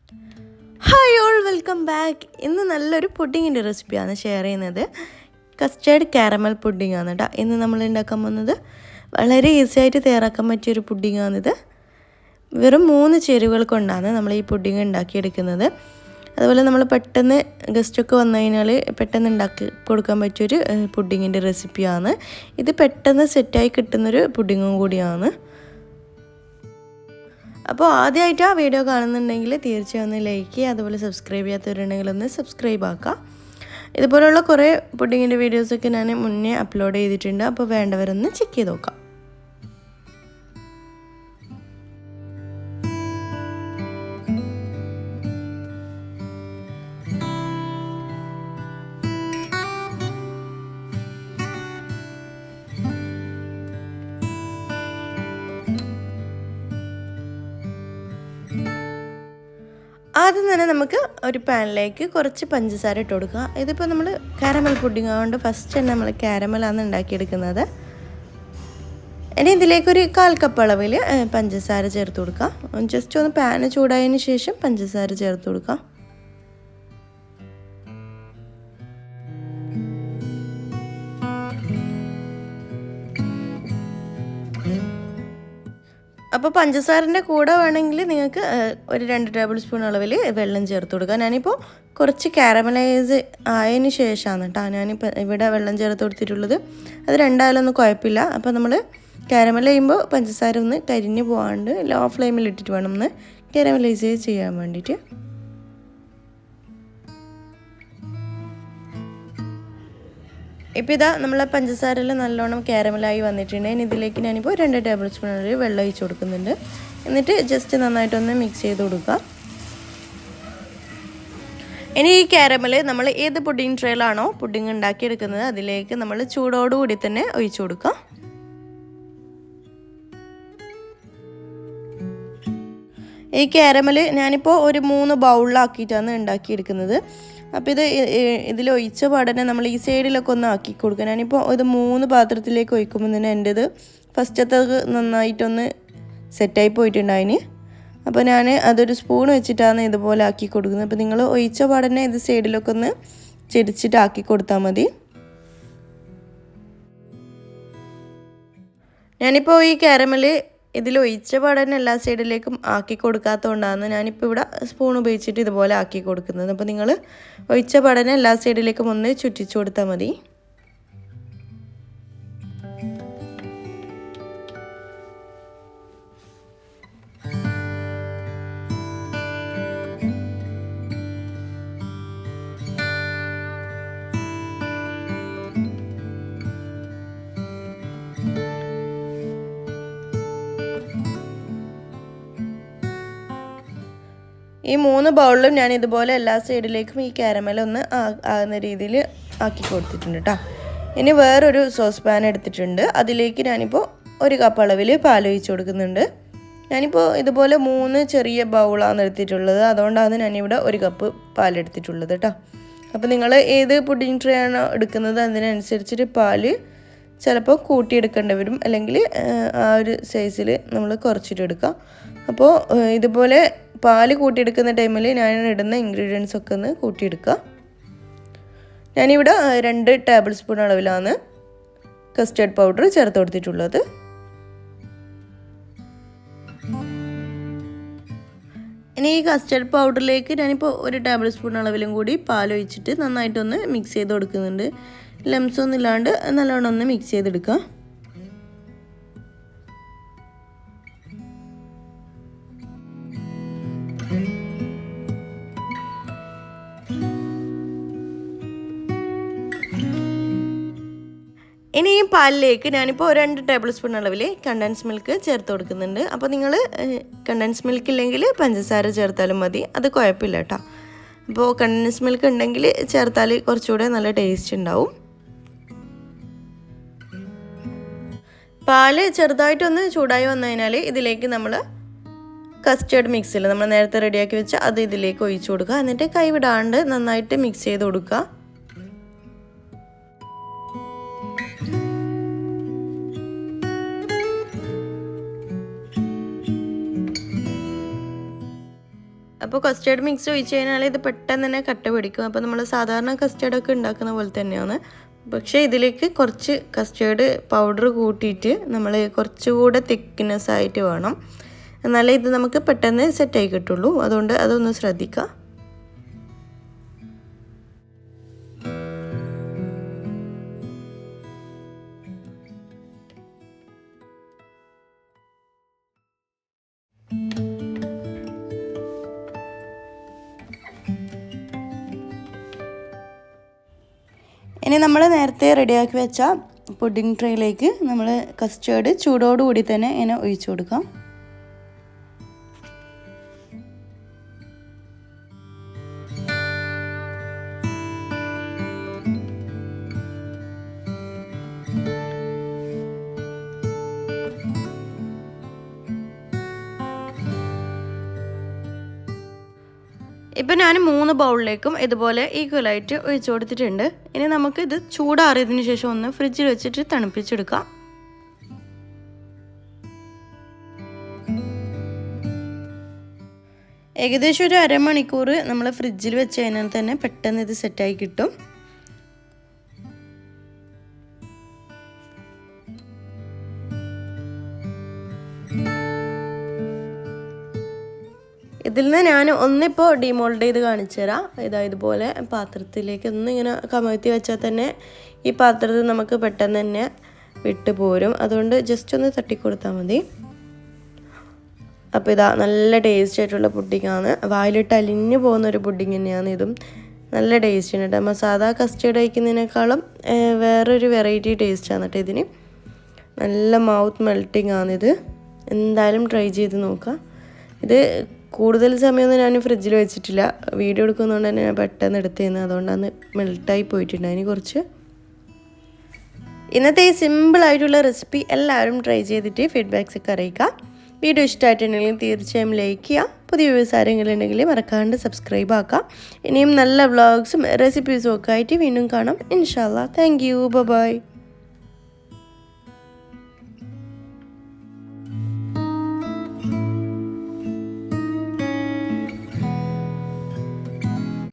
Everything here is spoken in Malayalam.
Hi all welcome back. ഇന്ന് നല്ലൊരു പുഡിങ്ങിൻ്റെ റെസിപ്പിയാണ് ഷെയർ ചെയ്യുന്നത്. കസ്റ്റേർഡ് കാരമൽ പുഡിങ്ങാണ് കേട്ടോ ഇന്ന് നമ്മൾ ഉണ്ടാക്കാൻ പോകുന്നത്. വളരെ ഈസി ആയിട്ട് തയ്യാറാക്കാൻ പറ്റിയൊരു പുഡിങ്ങാണിത്. വെറും 3 ചേരുവകൾ കൊണ്ടാണ് നമ്മൾ ഈ പുഡിങ് ഉണ്ടാക്കിയെടുക്കുന്നത്. അതുപോലെ നമ്മൾ പെട്ടെന്ന് ഗസ്റ്റൊക്കെ വന്നു കഴിഞ്ഞാൽ പെട്ടെന്ന് ഉണ്ടാക്കി കൊടുക്കാൻ പറ്റിയൊരു പുഡിങ്ങിൻ്റെ റെസിപ്പിയാണ് ഇത്. പെട്ടെന്ന് സെറ്റായി കിട്ടുന്നൊരു പുഡിങ്ങും കൂടിയാണ്. അപ്പോൾ ആദ്യമായിട്ട് ആ വീഡിയോ കാണുന്നുണ്ടെങ്കിൽ തീർച്ചയായും ഒന്ന് ലൈക്ക് ചെയ്യുക. അതുപോലെ സബ്സ്ക്രൈബ് ചെയ്യാത്തവരുണ്ടെങ്കിൽ ഒന്ന് സബ്സ്ക്രൈബ് ആക്കുക. ഇതുപോലുള്ള കുറേ പുഡിങ്ങിൻ്റെ വീഡിയോസൊക്കെ ഞാൻ മുന്നേ അപ്ലോഡ് ചെയ്തിട്ടുണ്ട്. അപ്പോൾ വേണ്ടവരൊന്ന് ചെക്ക് ചെയ്ത് നോക്കാം. ആദ്യം തന്നെ നമുക്ക് ഒരു പാനിലേക്ക് കുറച്ച് പഞ്ചസാര ഇട്ട് കൊടുക്കുക. ഇതിപ്പോൾ നമ്മൾ കാരമൽ പുഡിങ് ആയതുകൊണ്ട് ഫസ്റ്റ് തന്നെ നമ്മൾ കാരമലാണ് ഉണ്ടാക്കിയെടുക്കുന്നത്. ഇനി ഇതിലേക്കൊരു 1/4 കപ്പ് അളവിൽ പഞ്ചസാര ചേർത്ത് കൊടുക്കുക. ജസ്റ്റ് ഒന്ന് പാന് ചൂടായതിന് ശേഷം പഞ്ചസാര ചേർത്ത് കൊടുക്കുക. അപ്പോൾ പഞ്ചസാരൻ്റെ കൂടെ വേണമെങ്കിൽ നിങ്ങൾക്ക് ഒരു 2 ടേബിൾ സ്പൂൺ അളവിൽ വെള്ളം ചേർത്ത് കൊടുക്കുക. ഞാനിപ്പോൾ കുറച്ച് കാരമലൈസ് ആയതിന് ശേഷമാണ് കേട്ടോ ഞാനിപ്പോൾ ഇവിടെ വെള്ളം ചേർത്ത് കൊടുത്തിട്ടുള്ളത്. അത് രണ്ടായാലൊന്നും കുഴപ്പമില്ല. അപ്പോൾ നമ്മൾ കാരമൽ ചെയ്യുമ്പോൾ പഞ്ചസാര ഒന്ന് കരിഞ്ഞ് പോകാണ്ട് ലോ ഫ്ലെയിമിൽ ഇട്ടിട്ട് വേണം ഒന്ന് കാരമലൈസ് ചെയ്യാൻ വേണ്ടിയിട്ട്. ഇപ്പോൾ ഇതാ നമ്മളെ പഞ്ചസാരയിൽ നല്ലോണം കാരമലായി വന്നിട്ടുണ്ട്. ഇനി ഇതിലേക്ക് ഞാനിപ്പോൾ 2 ടേബിൾ സ്പൂൺ വെള്ളം ഒഴിച്ച് കൊടുക്കുന്നുണ്ട്. എന്നിട്ട് ജസ്റ്റ് നന്നായിട്ടൊന്ന് മിക്സ് ചെയ്ത് കൊടുക്കുക. ഇനി ഈ കാരമൽ നമ്മൾ ഏത് പുഡിങ് ട്രേയിലാണോ പുഡിങ് ഉണ്ടാക്കിയെടുക്കുന്നത് അതിലേക്ക് നമ്മൾ ചൂടോടുകൂടി തന്നെ ഒഴിച്ചു കൊടുക്കുക. ഈ കാരമൽ ഞാനിപ്പോൾ ഒരു 3 ബൗളിലാക്കിയിട്ടാണ് ഉണ്ടാക്കിയെടുക്കുന്നത്. അപ്പോൾ ഇതിൽ ഒഴിച്ച പാടനെ നമ്മൾ ഈ സൈഡിലൊക്കെ ഒന്ന് ആക്കി കൊടുക്കുക. ഞാനിപ്പോൾ ഇത് 3 പാത്രത്തിലേക്ക് ഒഴിക്കുമ്പോൾ തന്നെ എൻ്റേത് ഫസ്റ്റത്തേക്ക് നന്നായിട്ടൊന്ന് സെറ്റായി പോയിട്ടുണ്ടായിന്. അപ്പോൾ ഞാൻ അതൊരു സ്പൂൺ വെച്ചിട്ടാണ് ഇതുപോലെ ആക്കി കൊടുക്കുന്നത്. അപ്പോൾ നിങ്ങൾ ഒഴിച്ച പാടനെ ഇത് സൈഡിലൊക്കെ ഒന്ന് ചെരിച്ചിട്ട് ആക്കി കൊടുത്താൽ മതി. ഞാനിപ്പോൾ ഈ കാരമൽ ഇതിൽ ഒഴിച്ച പാടന്നെ എല്ലാ സൈഡിലേക്കും ആക്കി കൊടുക്കാത്തതുകൊണ്ടാണ് ഞാനിപ്പോൾ ഇവിടെ സ്പൂൺ ഉപയോഗിച്ചിട്ട് ഇതുപോലെ ആക്കി കൊടുക്കുന്നത്. അപ്പോൾ നിങ്ങൾ ഒഴിച്ച പാടന്നെ എല്ലാ സൈഡിലേക്കും ഒന്ന് ചുറ്റിച്ചു കൊടുത്താൽ മതി. ഈ 3 ബൗളിലും ഞാൻ ഇതുപോലെ എല്ലാ സൈഡിലേക്കും ഈ കാരമൽ ഒന്ന് ആകുന്ന രീതിയിൽ ആക്കി കൊടുത്തിട്ടുണ്ട് കേട്ടോ. ഇനി വേറൊരു സോസ് പാൻ എടുത്തിട്ടുണ്ട്. അതിലേക്ക് ഞാനിപ്പോൾ 1 കപ്പ് അളവിൽ പാൽ ഒഴിച്ച് കൊടുക്കുന്നുണ്ട്. ഞാനിപ്പോൾ ഇതുപോലെ 3 ചെറിയ ബൗളാണ് എടുത്തിട്ടുള്ളത്. അതുകൊണ്ടാണ് ഞാനിവിടെ 1 കപ്പ് പാലെടുത്തിട്ടുള്ളത് കേട്ടോ. അപ്പോൾ നിങ്ങൾ ഏത് പുഡിങ് ട്രേ ആണോ എടുക്കുന്നത് അതിനനുസരിച്ചിട്ട് പാല് ചിലപ്പോൾ കൂട്ടിയെടുക്കേണ്ടി വരും, അല്ലെങ്കിൽ ആ ഒരു സൈസിൽ നമ്മൾ കുറച്ചിട്ട് എടുക്കാം. അപ്പോൾ ഇതുപോലെ പാല് കൂട്ടിയെടുക്കുന്ന ടൈമിൽ ഞാൻ ഇടുന്ന ഇൻഗ്രീഡിയൻസ് ഒക്കെ ഒന്ന് കൂട്ടിയെടുക്കുക. ഞാനിവിടെ 2 ടേബിൾ സ്പൂൺ അളവിലാണ് കസ്റ്റേർഡ് പൗഡർ ചേർത്ത് കൊടുത്തിട്ടുള്ളത്. ഇനി ഈ കസ്റ്റേർഡ് പൗഡറിലേക്ക് ഞാനിപ്പോൾ 1 ടേബിൾ സ്പൂൺ അളവിലും കൂടി പാലൊഴിച്ചിട്ട് നന്നായിട്ടൊന്ന് മിക്സ് ചെയ്ത് കൊടുക്കുന്നുണ്ട്. ലംസ് ഒന്നും ഇല്ലാണ്ട് നല്ലോണം ഒന്ന് മിക്സ് ചെയ്തെടുക്കുക. ഇനി ഈ പാലിലേക്ക് ഞാനിപ്പോൾ 2 ടേബിൾ സ്പൂൺ അളവിൽ കണ്ടൻസ് മിൽക്ക് ചേർത്ത് കൊടുക്കുന്നുണ്ട്. അപ്പോൾ നിങ്ങൾ കണ്ടൻസ് മിൽക്ക് ഇല്ലെങ്കിൽ പഞ്ചസാര ചേർത്താലും മതി, അത് കുഴപ്പമില്ല കേട്ടോ. അപ്പോൾ കണ്ടൻസ് മിൽക്ക് ഉണ്ടെങ്കിൽ ചേർത്താൽ കുറച്ചുകൂടെ നല്ല ടേസ്റ്റ് ഉണ്ടാവും. പാല് ചെറുതായിട്ടൊന്ന് ചൂടായി വന്നു കഴിഞ്ഞാൽ ഇതിലേക്ക് നമ്മൾ കസ്റ്റേർഡ് മിക്സിൽ നമ്മൾ നേരത്തെ റെഡിയാക്കി വെച്ച അത് ഇതിലേക്ക് ഒഴിച്ചു കൊടുക്കുക. എന്നിട്ട് കൈവിടാണ്ട് നന്നായിട്ട് മിക്സ് ചെയ്ത് കൊടുക്കുക. അപ്പോൾ കസ്റ്റേർഡ് മിക്സ് ഒഴിച്ച് കഴിഞ്ഞാൽ ഇത് പെട്ടെന്ന് തന്നെ കട്ട പിടിക്കും. അപ്പോൾ നമ്മൾ സാധാരണ കസ്റ്റേർഡൊക്കെ ഉണ്ടാക്കുന്ന പോലെ തന്നെയാണ്. പക്ഷേ ഇതിലേക്ക് കുറച്ച് കസ്റ്റേർഡ് പൗഡർ കൂട്ടിയിട്ട് നമ്മൾ കുറച്ചുകൂടെ തിക്നെസ് ആയിട്ട് വേണം, എന്നാലേ ഇത് നമുക്ക് പെട്ടെന്ന് സെറ്റായി കിട്ടുള്ളൂ. അതുകൊണ്ട് അതൊന്ന് ശ്രദ്ധിക്കുക. ഇനി നമ്മൾ നേരത്തെ റെഡിയാക്കി വെച്ച പുഡിംഗ് ട്രേയിലേക്ക് നമ്മൾ കസ്റ്റേർഡ് ചൂടോടുകൂടി തന്നെ ഇങ്ങനെ ഒഴിച്ചു കൊടുക്കാം. ഇപ്പം ഞാൻ 3 ബൗളിലേക്കും ഇതുപോലെ ഈക്വലായിട്ട് ഒഴിച്ചു കൊടുത്തിട്ടുണ്ട്. ഇനി നമുക്ക് ഇത് ചൂടാറിയതിന് ശേഷം ഒന്ന് ഫ്രിഡ്ജിൽ വെച്ചിട്ട് തണുപ്പിച്ചെടുക്കാം. ഏകദേശം ഒരു അരമണിക്കൂർ നമ്മൾ ഫ്രിഡ്ജിൽ വെച്ച് കഴിഞ്ഞാൽ തന്നെ പെട്ടെന്ന് ഇത് സെറ്റായി കിട്ടും. ഇതിൽ നിന്ന് ഞാൻ ഒന്നിപ്പോൾ ഡിമോൾഡ് ചെയ്ത് കാണിച്ചു തരാം. ഇതുപോലെ പാത്രത്തിലേക്ക് ഒന്നിങ്ങനെ കമഴ്ത്തി വെച്ചാൽ തന്നെ ഈ പാത്രത്തിൽ നമുക്ക് പെട്ടെന്ന് തന്നെ വിട്ട് പോരും. അതുകൊണ്ട് ജസ്റ്റ് ഒന്ന് തട്ടിക്കൊടുത്താൽ മതി. അപ്പോൾ ഇതാ നല്ല ടേസ്റ്റ് ആയിട്ടുള്ള പുഡിങ്ങാണ്. വായിലിട്ട് അലിഞ്ഞു പോകുന്നൊരു പുഡിങ് തന്നെയാണ് ഇതും. നല്ല ടേസ്റ്റ് ഉണ്ട് കേട്ടോ. നമ്മൾ സാധാ കസ്റ്റേർഡ് കഴിക്കുന്നതിനേക്കാളും വേറൊരു വെറൈറ്റി ടേസ്റ്റാണ് കേട്ടോ ഇതിന്. നല്ല മൗത്ത് മെൽറ്റിംഗ് ആണിത്. എന്തായാലും ട്രൈ ചെയ്ത് നോക്കാം. ഇത് കൂടുതൽ സമയമൊന്നും ഞാൻ ഫ്രിഡ്ജിൽ വെച്ചിട്ടില്ല. വീഡിയോ എടുക്കുന്നതുകൊണ്ട് തന്നെ ഞാൻ പെട്ടെന്ന് എടുത്തേന്ന്, അതുകൊണ്ടാണ് മെൽട്ടായി പോയിട്ടുണ്ട്. അതിന് കുറച്ച് ഇന്നത്തെ ഈ സിമ്പിളായിട്ടുള്ള റെസിപ്പി എല്ലാവരും ട്രൈ ചെയ്തിട്ട് ഫീഡ്ബാക്സ് ഒക്കെ അറിയിക്കുക. വീഡിയോ ഇഷ്ടമായിട്ടുണ്ടെങ്കിൽ തീർച്ചയായും ലൈക്ക് ചെയ്യുക. പുതിയ വ്യൂസ് ആരെങ്കിലും ഉണ്ടെങ്കിൽ മറക്കാണ്ട് സബ്സ്ക്രൈബ് ആക്കാം. ഇനിയും നല്ല വ്ളോഗ്സും റെസിപ്പീസും ഒക്കെ ആയിട്ട് വീണ്ടും കാണാം ഇൻഷാ അല്ലാ. Thank you. ബൈ.